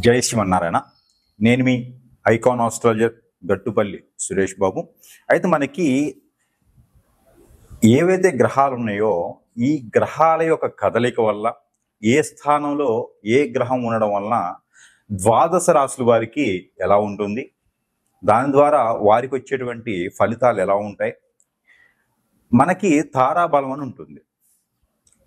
జై శ్రీమన్నారాయణ. నేను మీ icon astrologer Gattupalli Suresh Babu. అయితే మనకి ఏవైతే గ్రహాలు ఉన్నాయో ఈ గ్రహాల యొక్క కదలిక వల్ల ఏ స్థానంలో ఏ గ్రహం ఉండడం వలన ద్వాదశ రాశుల వారికి ఎలా ఉంటుంది, దాని ద్వారా వారికి వచ్చేటువంటి ఫలితాలు ఎలా ఉంటాయి. మనకి తారాబలం అని ఉంటుంది.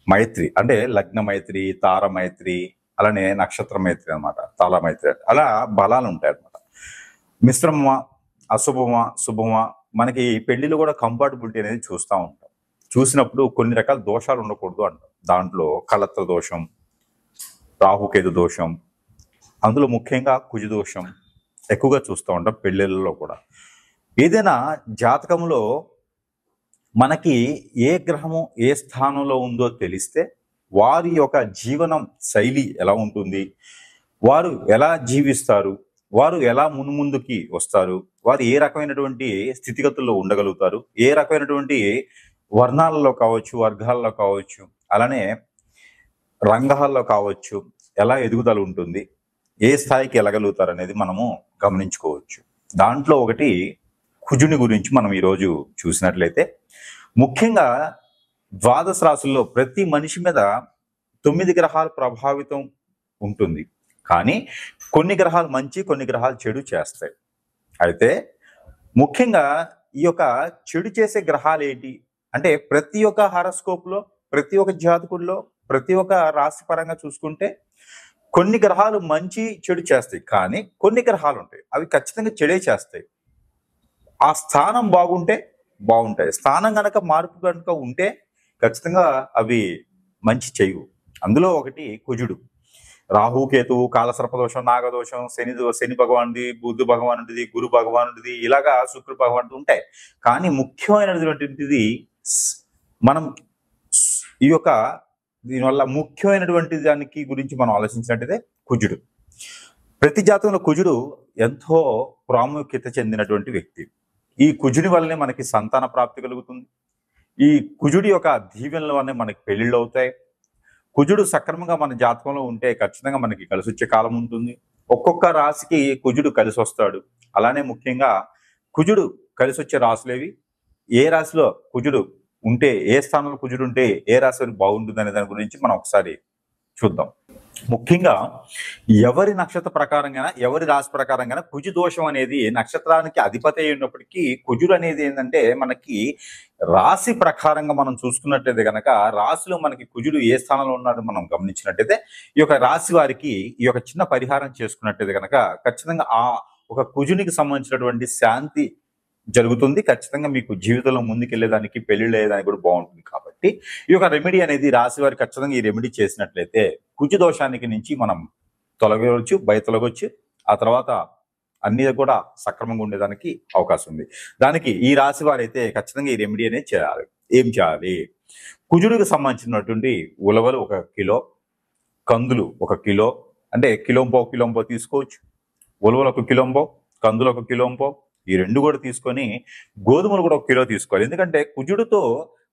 మైత్రి అంటే లగ్న మైత్రి, తార మైత్రి, అలానే నక్షత్ర మైత్రి అనమాట. తాళ మైత్రి అలా బలాలు ఉంటాయి అనమాట. మిశ్రమమా, అశుభమా, శుభమా, మనకి పెళ్లిలో కూడా కంపాటబిలిటీ అనేది చూస్తూ ఉంటాం. చూసినప్పుడు కొన్ని రకాల దోషాలు ఉండకూడదు అంటాం. దాంట్లో కలత్ర దోషం, రాహుకేతు దోషం, అందులో ముఖ్యంగా కుజ దోషం ఎక్కువగా చూస్తూ ఉంటాం పెళ్లిళ్ళలో కూడా. ఏదైనా జాతకంలో మనకి ఏ గ్రహము ఏ స్థానంలో ఉందో తెలిస్తే వారి యొక్క జీవనం శైలి ఎలా ఉంటుంది, వారు ఎలా జీవిస్తారు, వారు ఎలా మున్ముందుకి వస్తారు, వారు ఏ రకమైనటువంటి స్థితిగతుల్లో ఉండగలుగుతారు, ఏ రకమైనటువంటి వర్ణాలలో కావచ్చు, వర్గాల్లో కావచ్చు, అలానే రంగాల్లో కావచ్చు, ఎలా ఎదుగుదల ఉంటుంది, ఏ స్థాయికి వెళ్ళగలుగుతారు అనేది మనము గమనించుకోవచ్చు. దాంట్లో ఒకటి కుజుని గురించి మనం ఈరోజు చూసినట్లయితే, ముఖ్యంగా ద్వాదశ రాశుల్లో ప్రతి మనిషి మీద 9 గ్రహాలు ప్రభావితం ఉంటుంది. కానీ కొన్ని గ్రహాలు మంచి, కొన్ని గ్రహాలు చెడు చేస్తాయి. అయితే ముఖ్యంగా ఈ యొక్క చెడు చేసే గ్రహాలు ఏంటి అంటే, ప్రతి ఒక్క హారోస్కోప్లో, ప్రతి ఒక్క జాతకుల్లో, ప్రతి ఒక్క రాశి పరంగా చూసుకుంటే కొన్ని గ్రహాలు మంచి చెడు చేస్తాయి. కానీ కొన్ని గ్రహాలు ఉంటాయి అవి ఖచ్చితంగా చెడే చేస్తాయి. ఆ స్థానం బాగుంటే బాగుంటాయి, స్థానం కనుక మార్పు కనుక ఉంటే ఖచ్చితంగా అవి మంచి చేయవు. అందులో ఒకటి కుజుడు. రాహుకేతువు, కాలసర్పదోషం, నాగదోషం, శని భగవానుడి, బుద్ధ భగవానుడిది, గురు భగవానుడిది, ఇలాగా శుక్ర భగవానుడి ఉంటాయి. కానీ ముఖ్యమైనటువంటిది మనం ఈ యొక్క దీనివల్ల ముఖ్యమైనటువంటి దానికి గురించి మనం ఆలోచించినట్టయితే కుజుడు. ప్రతి జాతకంలో కుజుడు ఎంతో ప్రాముఖ్యత చెందినటువంటి వ్యక్తి. ఈ కుజుని వల్లనే మనకి సంతాన ప్రాప్తి కలుగుతుంది. ఈ కుజుడి యొక్క దీవెనల వల్లనే మనకి పెళ్లిళ్ళు అవుతాయి. కుజుడు సక్రమంగా మన జాతకంలో ఉంటే ఖచ్చితంగా మనకి కలిసి వచ్చే కాలం ఉంటుంది. ఒక్కొక్క రాశికి కుజుడు కలిసి వస్తాడు. అలానే ముఖ్యంగా కుజుడు కలిసి వచ్చే రాశులేవి, ఏ రాశిలో కుజుడు ఉంటే, ఏ స్థానంలో కుజుడు ఉంటే ఏ రాశి బాగుంటుంది అనే దాని గురించి మనం ఒకసారి చూద్దాం. ముఖ్యంగా ఎవరి నక్షత్ర ప్రకారంగా, ఎవరి రాశి ప్రకారంగా కుజు దోషం అనేది నక్షత్రానికి అధిపతి అయి ఉన్నప్పటికీ కుజుడు అనేది ఏంటంటే మనకి రాశి ప్రకారంగా మనం చూసుకున్నట్లయితే కనుక, రాశిలో మనకి కుజుడు ఏ స్థానంలో ఉన్నాడో మనం గమనించినట్టయితే ఈ యొక్క రాశి వారికి ఈ యొక్క చిన్న పరిహారం చేసుకున్నట్టయితే కనుక ఖచ్చితంగా ఆ ఒక కుజునికి సంబంధించినటువంటి శాంతి జరుగుతుంది. ఖచ్చితంగా మీకు జీవితంలో ముందుకెళ్లేదానికి, పెళ్లిళ్ళు అయ్యేదానికి కూడా బాగుంటుంది. కాబట్టి ఈ యొక్క రెమెడీ అనేది రాశి వారి ఖచ్చితంగా ఈ రెమెడీ చేసినట్లయితే కుజు దోషానికి నుంచి మనం తొలగవచ్చు, తొలగొచ్చు. ఆ తర్వాత అన్ని కూడా సక్రమంగా ఉండేదానికి అవకాశం ఉంది. దానికి ఈ రాశి వారైతే ఖచ్చితంగా ఈ రెమెడీ అనేది చేయాలి. ఏం చేయాలి? కుజుడికి సంబంధించినటువంటి ఉలవలు 1 కిలో, కందులు 1 కిలో, అంటే కిలోంపో తీసుకోవచ్చు. ఉలవలు 1 కిలోంపో, కందులు 1 కిలోంపో, ఈ 2 కూడా తీసుకొని గోధుమలు కూడా 1 కిలో తీసుకోవాలి. ఎందుకంటే కుజుడితో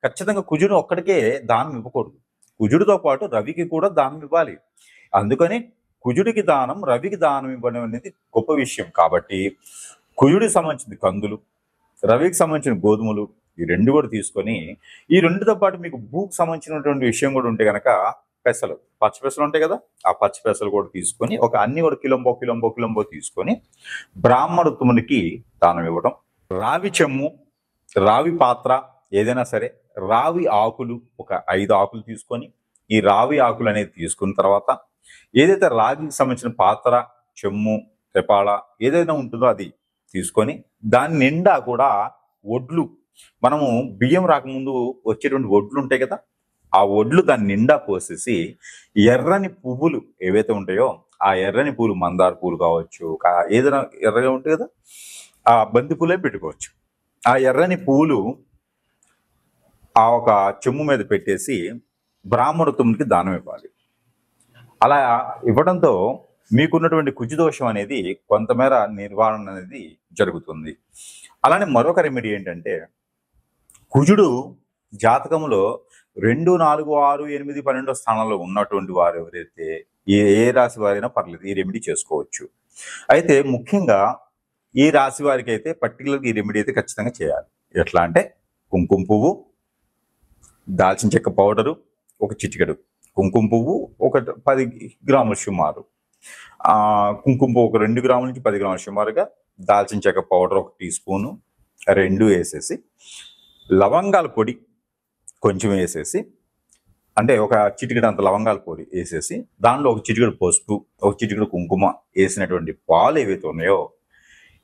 ఖచ్చితంగా కుజుడు ఒక్కడికే దానం ఇవ్వకూడదు. కుజుడితో పాటు రవికి కూడా దానం ఇవ్వాలి. అందుకని కుజుడికి దానం, రవికి దానం ఇవ్వడం అనేది గొప్ప విషయం. కాబట్టి కుజుడికి సంబంధించిన కందులు, రవికి సంబంధించిన గోధుమలు, ఈ 2 కూడా తీసుకొని, ఈ 2తో పాటు మీకు భూకి సంబంధించినటువంటి విషయం కూడా ఉంటే కనుక పెసలు, పచ్చి పెసలు ఉంటాయి కదా, ఆ పచ్చి పెసలు కూడా తీసుకొని అన్ని కూడా కిలోంపో తీసుకొని బ్రాహ్మణోత్తమునికి దానం ఇవ్వడం. రావి చెమ్ము, రావి పాత్ర ఏదైనా సరే, రావి ఆకులు 5 ఆకులు తీసుకొని, ఈ రావి ఆకులు అనేది తీసుకున్న తర్వాత ఏదైతే రాగికి సంబంధించిన పాత్ర, చెమ్ము, తెపాళ ఏదైనా ఉంటుందో అది తీసుకొని, దాని నిండా కూడా వడ్లు, మనము బియ్యం రాకముందు వచ్చేటువంటి వడ్లు ఉంటాయి కదా, ఆ వడ్లు దాని నిండా పోసేసి ఎర్రని పువ్వులు ఏవైతే ఉంటాయో ఆ ఎర్రని పూలు, మందార పూలు కావచ్చు, ఏదైనా ఎర్రగా ఉంటాయి కదా, ఆ బంతి పూలే పెట్టుకోవచ్చు. ఆ ఎర్రని పూలు ఆ ఒక చెమ్ము మీద పెట్టేసి బ్రాహ్మణోత్తమునికి దానం ఇవ్వాలి. అలా ఇవ్వడంతో మీకున్నటువంటి కుజుదోషం అనేది కొంతమేర నిర్వహణ అనేది జరుగుతుంది. అలానే మరొక రెమెడీ ఏంటంటే, కుజుడు జాతకంలో 2, 4, 6, 8, 12 స్థానంలో ఉన్నటువంటి వారు ఎవరైతే ఏ రాశి వారైనా పర్లేదు, ఈ రెమెడీ చేసుకోవచ్చు. అయితే ముఖ్యంగా ఈ రాశి వారికి అయితే పర్టికులర్గా ఈ రెమెడీ అయితే ఖచ్చితంగా చేయాలి. ఎట్లా అంటే కుంకుమ పువ్వు, దాల్చిన చెక్క పౌడరు ఒక చిటికెడు, కుంకుమ పువ్వు ఒక 10 గ్రాములు సుమారు, కుంకుమ పువ్వు ఒక 2 గ్రాముల నుంచి 10 గ్రాములు సుమారుగా, దాల్చిన చెక్క పౌడర్ ఒక టీ స్పూను 2 వేసేసి, లవంగాల పొడి కొంచెం వేసేసి, అంటే ఒక చిటికెడు అంత లవంగాల పొడి వేసేసి, దానిలో ఒక చిటికెడు పసుపు, ఒక చిటికెడు కుంకుమ వేసినటువంటి పాలు ఏవైతే ఉన్నాయో,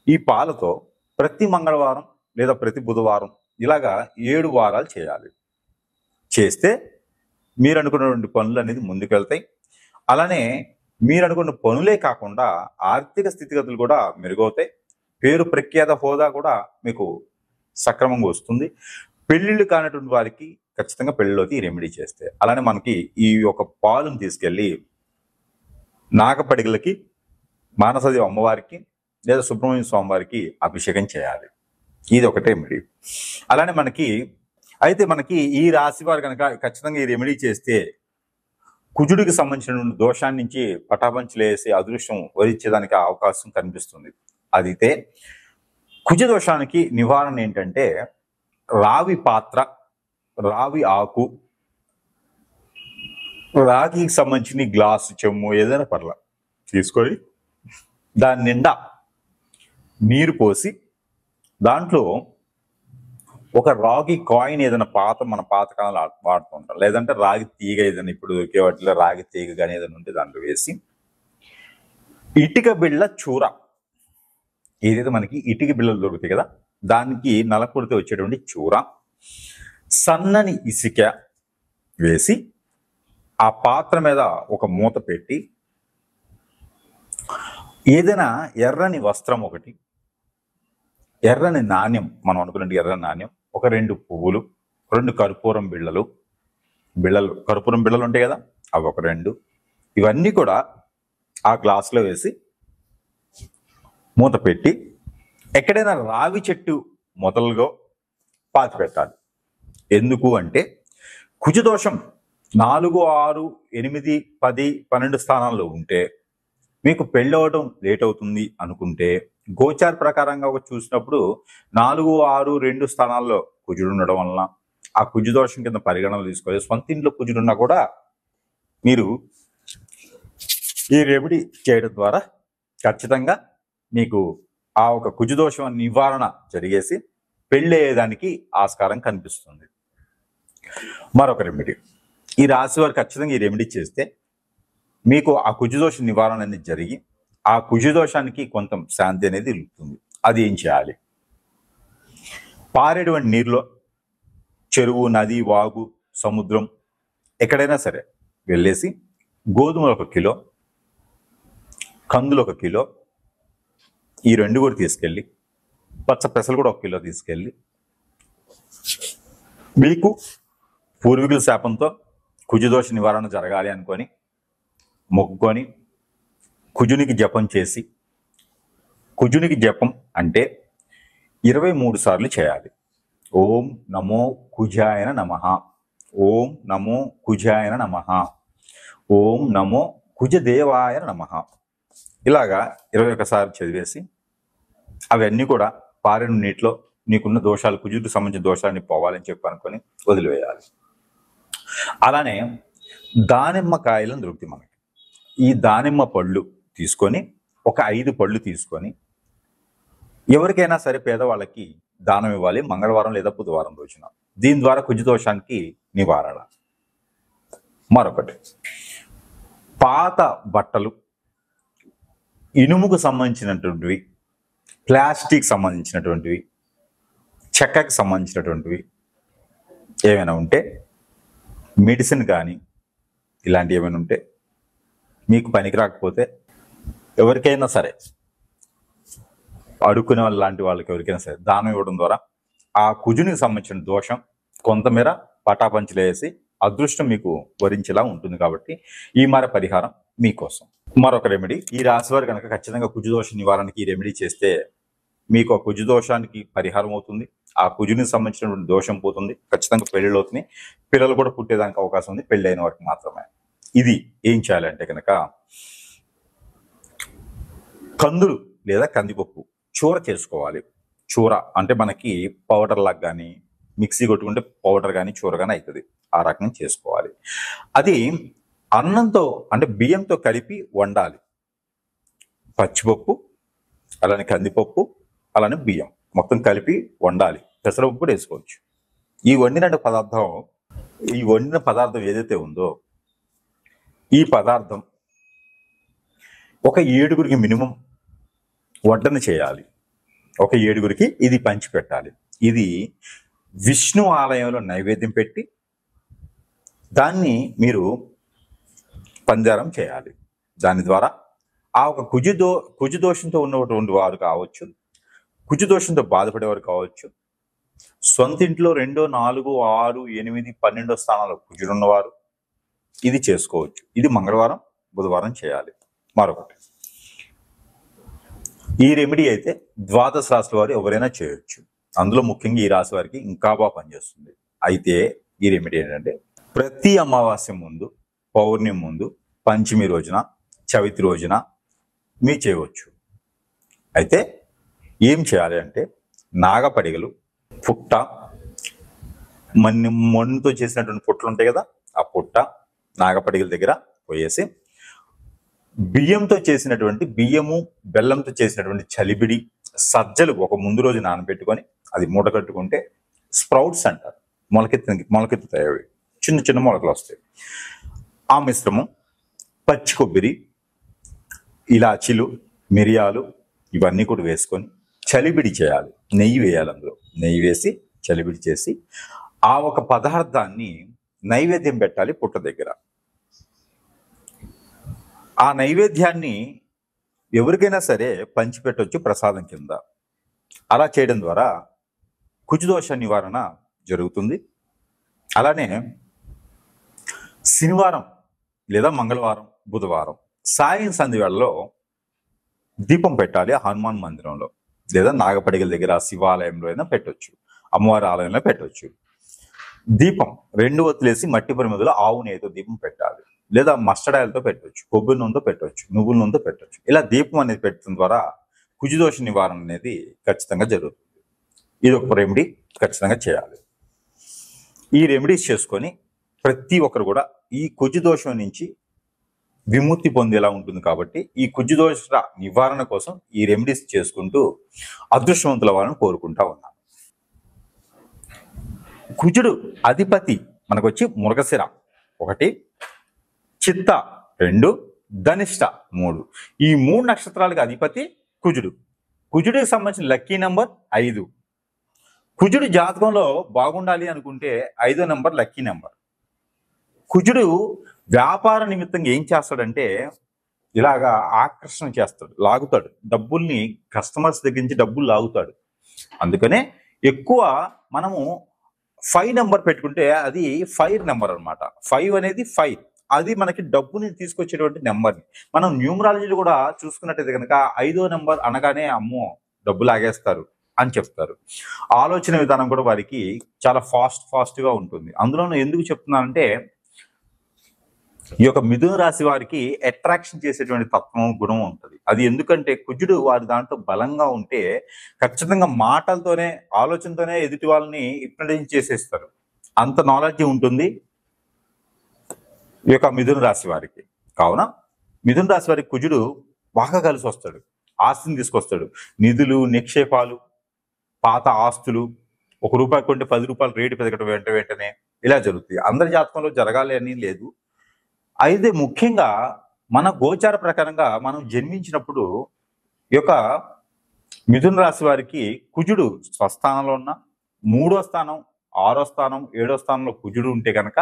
ఈ పాలతో ప్రతి మంగళవారం లేదా ప్రతి బుధవారం ఇలాగా 7 వారాలు చేయాలి. చేస్తే మీరు అనుకున్నటువంటి పనులు అనేది ముందుకెళ్తాయి. అలానే మీరు అనుకున్న పనులే కాకుండా ఆర్థిక స్థితిగతులు కూడా మెరుగవుతాయి. పేరు ప్రఖ్యాత హోదా కూడా మీకు సక్రమంగా వస్తుంది. పెళ్లిళ్ళు కానటువంటి వారికి ఖచ్చితంగా పెళ్లిలోకి రెమెడీ చేస్తే, అలానే మనకి ఈ యొక్క పాలును తీసుకెళ్ళి నాగపడిగలకి, మానసదేవి అమ్మవారికి లేదా సుబ్రహ్మణ్య స్వామి వారికి అభిషేకం చేయాలి. ఇది ఒకటే రెమెడీ. అలానే మనకి ఈ రాశి వారు కనుక ఖచ్చితంగా ఈ రెమెడీ చేస్తే కుజుడికి సంబంధించిన దోషాన్ని నుంచి పటాపంచలేసి అదృష్టం వరించేదానికి అవకాశం కనిపిస్తుంది. అదితే కుజ దోషానికి నివారణ ఏంటంటే రావి పాత్ర, రావి ఆకు, రాగికి సంబంధించిన గ్లాసు, చెమ్ము ఏదైనా పర్లా తీసుకొని దాని నిండా నీరు పోసి దాంట్లో ఒక రాగి కాయిన్ ఏదైనా మన పాతకాలంలో వాడుతూ ఉంటాం, లేదంటే రాగి తీగ ఏదైనా ఇప్పుడు దొరికే వాటిలో రాగి తీగ కానీ ఏదైనా ఉంటే దాంట్లో వేసి, ఇటుక బిళ్ళ చూర ఏదైతే మనకి ఇటుక బిళ్ళలు దొరుకుతాయి కదా, దానికి నలకొడితే వచ్చేటువంటి చూర, సన్నని ఇసుక వేసి ఆ పాత్ర మీద ఒక మూత పెట్టి, ఏదైనా ఎర్రని వస్త్రం ఒకటి, ఎర్రని నాణ్యం, మనం అనుకున్నట్టు ఎర్రని నాణ్యం, ఒక 2 పువ్వులు, 2 కర్పూరం బిళ్ళలు, కర్పూరం బిళ్ళలు ఉంటాయి కదా, అవి ఒక 2, ఇవన్నీ కూడా ఆ గ్లాసులో వేసి మూత పెట్టి ఎక్కడైనా రావి చెట్టు మొదలుగా పాతి పెట్టాలి. ఎందుకు అంటే కుజదోషం 4, 6, 8, 10, 12 స్థానాల్లో ఉంటే మీకు పెళ్ళి అవ్వడం లేట్ అవుతుంది అనుకుంటే, గోచార ప్రకారంగా చూసినప్పుడు 4, 6, 2 స్థానాల్లో కుజుడు ఉండడం వలన ఆ కుజు దోషం కింద పరిగణనలు తీసుకోవాలి. సొంత ఇంట్లో కుజుడున్నా కూడా మీరు ఈ రెమెడీ చేయడం ద్వారా ఖచ్చితంగా మీకు ఆ ఒక కుజుదోషం నివారణ జరిగేసి పెళ్ళి అయ్యేదానికి ఆస్కారం కనిపిస్తుంది. మరొక రెమెడీ, ఈ రాశి వారు ఖచ్చితంగా ఈ రెమెడీ చేస్తే మీకు ఆ కుజుదోష నివారణ అనేది జరిగి ఆ కుజుదోషానికి కొంత శాంతి అనేది ఇస్తుంది. అది ఏం చేయాలి? పారేటువంటి నీరులో, చెరువు, నది, వాగు, సముద్రం ఎక్కడైనా సరే వెళ్ళేసి గోధుమలు 1 కిలో, కందులు 1 కిలో, ఈ 2 కూడా తీసుకెళ్ళి, పచ్చ పెసలు కూడా 1 కిలో తీసుకెళ్ళి, మీకు పూర్వీకుల శాపంతో కుజుదోష నివారణ జరగాలి అనుకొని మొక్కుకొని కుజునికి జపం చేసి, కుజునికి జపం అంటే 23 సార్లు చేయాలి. ఓం నమో కుజాయన నమః, ఓం నమో కుజాయన నమః, ఓం నమో కుజదేవాయ నమః, ఇలాగా 21 సార్లు చదివేసి అవన్నీ కూడా పారిన నీటిలో నీకున్న దోషాలు, కుజుడికి సంబంధించిన దోషాలని పోవాలని చెప్పి అనుకొని వదిలివేయాలి. అలానే దానిమ్మకాయలను దొరుకుతాయి మనకి. ఈ దానిమ్మ పళ్ళు తీసుకొని ఒక 5 పళ్ళు తీసుకొని ఎవరికైనా సరే పేదవాళ్ళకి దానం ఇవ్వాలి మంగళవారం లేదా బుధవారం రోజున. దీని ద్వారా కుజదోషానికి నివారణ. మరొకటి, పాత బట్టలు, ఇనుముకు సంబంధించినటువంటివి, ప్లాస్టిక్ సంబంధించినటువంటివి, చెక్కకి సంబంధించినటువంటివి ఏమైనా ఉంటే, మెడిసిన్ కానీ ఇలాంటివి ఏమైనా ఉంటే మీకు పనికి రాకపోతే ఎవరికైనా సరే, అడుక్కునే వాళ్ళు లాంటి వాళ్ళకి ఎవరికైనా సరే దానం ఇవ్వడం ద్వారా ఆ కుజునికి సంబంధించిన దోషం కొంతమేర పటాపంచలేసి అదృష్టం మీకు వరించేలా ఉంటుంది. కాబట్టి ఈ పరిహారం మీకోసం. మరొక రెమెడీ, ఈ రాశి వారు కనుక ఖచ్చితంగా కుజుదోష నివారణకి ఈ రెమెడీ చేస్తే మీకు ఆ కుజుదోషానికి పరిహారం అవుతుంది. ఆ కుజునికి సంబంధించినటువంటి దోషం పోతుంది. ఖచ్చితంగా పెళ్ళిళ్ళు అవుతుంది. పిల్లలు కూడా పుట్టేదానికి అవకాశం ఉంది, పెళ్ళైన వారికి మాత్రమే. ఇది ఏం చేయాలంటే కనుక కందులు లేదా కందిపప్పు చూర చేసుకోవాలి. చూర అంటే మనకి పౌడర్ లాగా కానీ మిక్సీ కొట్టుకుంటే పౌడర్ కానీ చూర కానీ అవుతుంది. ఆ రకంగా చేసుకోవాలి. అది అన్నంతో అంటే బియ్యంతో కలిపి వండాలి. పచ్చిపప్పు అలానే కందిపప్పు అలానే బియ్యం మొత్తం కలిపి వండాలి. పెసరపప్పు కూడా వేసుకోవచ్చు. ఈ వండిన పదార్థం ఏదైతే ఉందో ఈ పదార్థం ఒక 7గురికి మినిమం వడ్డన చేయాలి. ఒక 7గురికి ఇది పంచి పెట్టాలి. ఇది విష్ణు ఆలయంలో నైవేద్యం పెట్టి దాన్ని మీరు పంజారం చేయాలి. దాని ద్వారా ఆ ఒక కుజుదోషంతో ఉన్నటువంటి వారు కావచ్చు, కుజుదోషంతో బాధపడేవారు కావచ్చు, సొంత ఇంట్లో 2, 4, 6, 8, 12 స్థానాల్లో కుజుడున్నవారు ఇది చేసుకోవచ్చు. ఇది మంగళవారం, బుధవారం చేయాలి. మరొకటి, ఈ రెమెడీ అయితే ద్వాదశ రాశుల వారు ఎవరైనా చేయొచ్చు. అందులో ముఖ్యంగా ఈ రాశి వారికి ఇంకా బాగా పనిచేస్తుంది. అయితే ఈ రెమెడీ ఏంటంటే ప్రతి అమావాస్య ముందు, పౌర్ణమి ముందు, పంచమి రోజున, చవితి రోజున మీరు చేయవచ్చు. అయితే ఏం చేయాలి అంటే నాగపడిగలు, పుట్ట, మన్నుతో చేసినటువంటి పుట్టలు ఉంటాయి కదా, ఆ పుట్ట నాగపడిగల దగ్గర పోయేసి బియ్యంతో చేసినటువంటి బియ్యము బెల్లంతో చేసినటువంటి చలిబిడి సజ్జలు ఒక ముందు రోజు నానబెట్టుకొని అది మూట కట్టుకుంటే స్ప్రౌట్స్ అంటారు. మొలకెత్తుతాయి. అవి చిన్న చిన్న మొలకలు వస్తాయి. ఆ మిశ్రమం పచ్చి కొబ్బరి, ఇలాచీలు, మిరియాలు ఇవన్నీ కూడా వేసుకొని చలిబిడి చేయాలి. నెయ్యి వేయాలి. అందులో నెయ్యి వేసి చలిబిడి చేసి ఆ ఒక పదార్థాన్ని నైవేద్యం పెట్టాలి పుట్ట దగ్గర. ఆ నైవేద్యాన్ని ఎవరికైనా సరే పంచిపెట్టవచ్చు ప్రసాదం కింద. అలా చేయడం ద్వారా కుజదోష నివారణ జరుగుతుంది. అలానే శనివారం లేదా మంగళవారం, బుధవారం సాయం సంధి వేళలో దీపం పెట్టాలి. హనుమాన్ మందిరంలో లేదా నాగపడిగల దగ్గర శివాలయంలో అయినా పెట్టవచ్చు, అమ్మవారి ఆలయంలో పెట్టవచ్చు. దీపం 2 ఒత్తులేసి మట్టి పరిమిదిలో ఆవు నెయ్యితో దీపం పెట్టాలి. లేదా మస్టర్డ్ ఆయిల్తో పెట్టవచ్చు, కొబ్బరి నూనెతో పెట్టవచ్చు, నువ్వుల నూనెతో పెట్టవచ్చు. ఇలా దీపం అనేది పెట్టడం ద్వారా కుజదోష నివారణ అనేది ఖచ్చితంగా జరుగుతుంది. ఇది ఒక రెమెడీ ఖచ్చితంగా చేయాలి. ఈ రెమెడీస్ చేసుకొని ప్రతి ఒక్కరు కూడా ఈ కుజదోషం నుంచి విముక్తి పొందేలా ఉంటుంది. కాబట్టి ఈ కుజదోష నివారణ కోసం ఈ రెమెడీస్ చేసుకుంటూ అదృష్టవంతుల వాళ్ళని కోరుకుంటా ఉన్నాను. కుజుడు అధిపతి మనకు వచ్చి మృగశిర 1, చిత్త 2, ధనిష్ట 3. ఈ 3 నక్షత్రాలకు అధిపతి కుజుడు. కుజుడికి సంబంధించిన లక్కీ నెంబర్ 5. కుజుడు జాతకంలో బాగుండాలి అనుకుంటే 5వ నెంబర్ లక్కీ నెంబర్. కుజుడు వ్యాపార నిమిత్తంగా ఏం చేస్తాడంటే ఇలాగా ఆకర్షణ చేస్తాడు, లాగుతాడు. డబ్బుల్ని కస్టమర్స్ దగ్గర నుంచి డబ్బులు లాగుతాడు. అందుకనే ఎక్కువ మనము 5 నెంబర్ పెట్టుకుంటే అది ఫైర్ నెంబర్ అనమాట. 5 అనేది ఫైర్, అది మనకి డబ్బుని తీసుకొచ్చేటువంటి నెంబర్ని. మనం న్యూమరాలజీలో కూడా చూసుకున్నట్టయితే కనుక 5వ నెంబర్ అనగానే అమ్మో డబ్బులు ఆగేస్తారు అని చెప్తారు. ఆలోచన విధానం కూడా వారికి చాలా ఫాస్ట్గా ఉంటుంది. అందులోనూ ఎందుకు చెప్తున్నానంటే ఈ యొక్క మిథున రాశి వారికి అట్రాక్షన్ చేసేటువంటి తత్వం, గుణం ఉంటుంది. అది ఎందుకంటే కుజుడు వారి దాంట్లో బలంగా ఉంటే ఖచ్చితంగా మాటలతోనే, ఆలోచనతోనే ఎదుటి వాళ్ళని హిప్నటైజ్ చేసేస్తారు. అంత నాలెడ్జ్ ఉంటుంది ఈ యొక్క మిథున రాశి వారికి. కావున మిథున రాశి వారికి కుజుడు బాగా కలిసి వస్తాడు. ఆస్తిని తీసుకొస్తాడు. నిధులు, నిక్షేపాలు, పాత ఆస్తులు, ₹1 కొంటే ₹10 రేటు పెరగడం వెంటనే ఇలా జరుగుతుంది. అందరి జాతకంలో జరగాలి అని లేదు. అయితే ముఖ్యంగా మన గోచార ప్రకారంగా మనం జన్మించినప్పుడు ఈ యొక్క మిథున రాశి వారికి కుజుడు స్వస్థానంలో ఉన్న 3వ స్థానం, 6వ స్థానం, 7వ స్థానంలో కుజుడు ఉంటే కనుక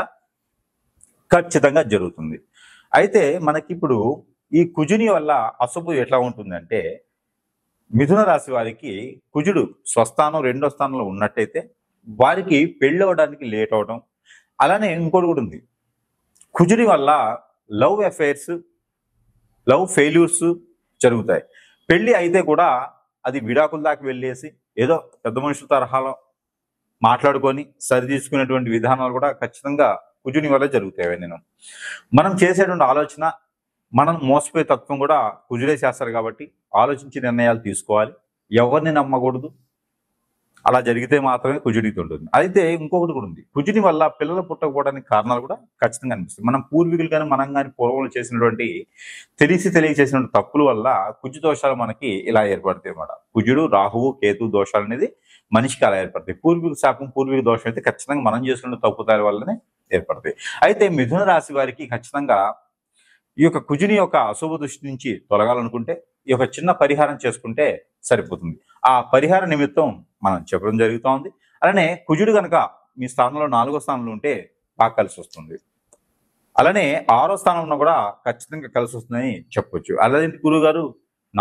ఖచ్చితంగా జరుగుతుంది. అయితే మనకి ఇప్పుడు ఈ కుజుని వల్ల అశుభం ఎట్లా ఉంటుందంటే మిథున రాశి వారికి కుజుడు స్వస్థానం 2వ స్థానంలో ఉన్నట్టయితే వారికి పెళ్ళి అవ్వడానికి లేట్ అవడం. అలానే ఇంకోటి కూడా ఉంది, కుజుని వల్ల లవ్ అఫైర్స్, లవ్ ఫెయిల్యూర్స్ జరుగుతాయి. పెళ్ళి అయితే కూడా అది విడాకుల దాకా వెళ్ళేసి ఏదో పెద్ద మనుషుల తరహాలో మాట్లాడుకొని సరి తీసుకునేటువంటి విధానాలు కూడా ఖచ్చితంగా కుజుని వల్ల జరుగుతాయి. నేను మనం చేసేటువంటి ఆలోచన, మనం మోసపోయే తత్వం కూడా కుజుడే చేస్తారు కాబట్టి ఆలోచించి నిర్ణయాలు తీసుకోవాలి. ఎవరిని నమ్మకూడదు. అలా జరిగితే మాత్రమే కుజుడికి ఉంటుంది. అయితే ఇంకొకటి కూడా ఉంది. కుజుని వల్ల పిల్లలు పుట్టకపోవడానికి కారణాలు కూడా ఖచ్చితంగా అనిపిస్తుంది. మనం పూర్వీకులు కానీ మనం కానీ పూర్వంలో చేసినటువంటి తెలియక చేసినటువంటి తప్పుల వల్ల కుజు దోషాలు మనకి ఇలా ఏర్పడతాయి అన్నమాట. కుజుడు, రాహువు, కేతు దోషాలు అనేది మనిషికి అలా ఏర్పడతాయి. పూర్వీక శాపం, పూర్వీక దోషం అయితే ఖచ్చితంగా మనం చేసిన తప్పుదారి వల్లనే ఏర్పడతాయి. అయితే మిథున రాశి వారికి ఖచ్చితంగా ఈ యొక్క కుజుని యొక్క అశుభ దృష్టి నుంచి తొలగాలనుకుంటే ఈ యొక్క చిన్న పరిహారం చేసుకుంటే సరిపోతుంది. ఆ పరిహార నిమిత్తం మనం చెప్పడం జరుగుతూ ఉంది. అలానే కుజుడు కనుక మీ స్థానంలో 4వ స్థానంలో ఉంటే బాగా కలిసి వస్తుంది. అలానే 6వ స్థానంలో కూడా ఖచ్చితంగా కలిసి వస్తుందని చెప్పొచ్చు. అలాగే గురువు గారు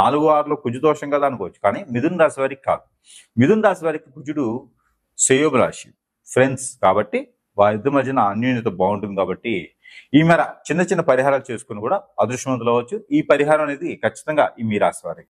4, 6లో కుజు దోషం కదా అనుకోవచ్చు. కానీ మిథున రాశి వారికి కాదు. మిథున రాశి వారికి కుజుడు శ్రేయోభిలాషి, ఫ్రెండ్స్ కాబట్టి వారిద్దరి మధ్యన అన్యోన్యత బాగుంటుంది. కాబట్టి ఈ మేర చిన్న చిన్న పరిహారాలు చేసుకుని కూడా అదృష్టవంతులు అవ్వచ్చు. ఈ పరిహారం అనేది ఖచ్చితంగా ఈ మీ రాశి వారికి.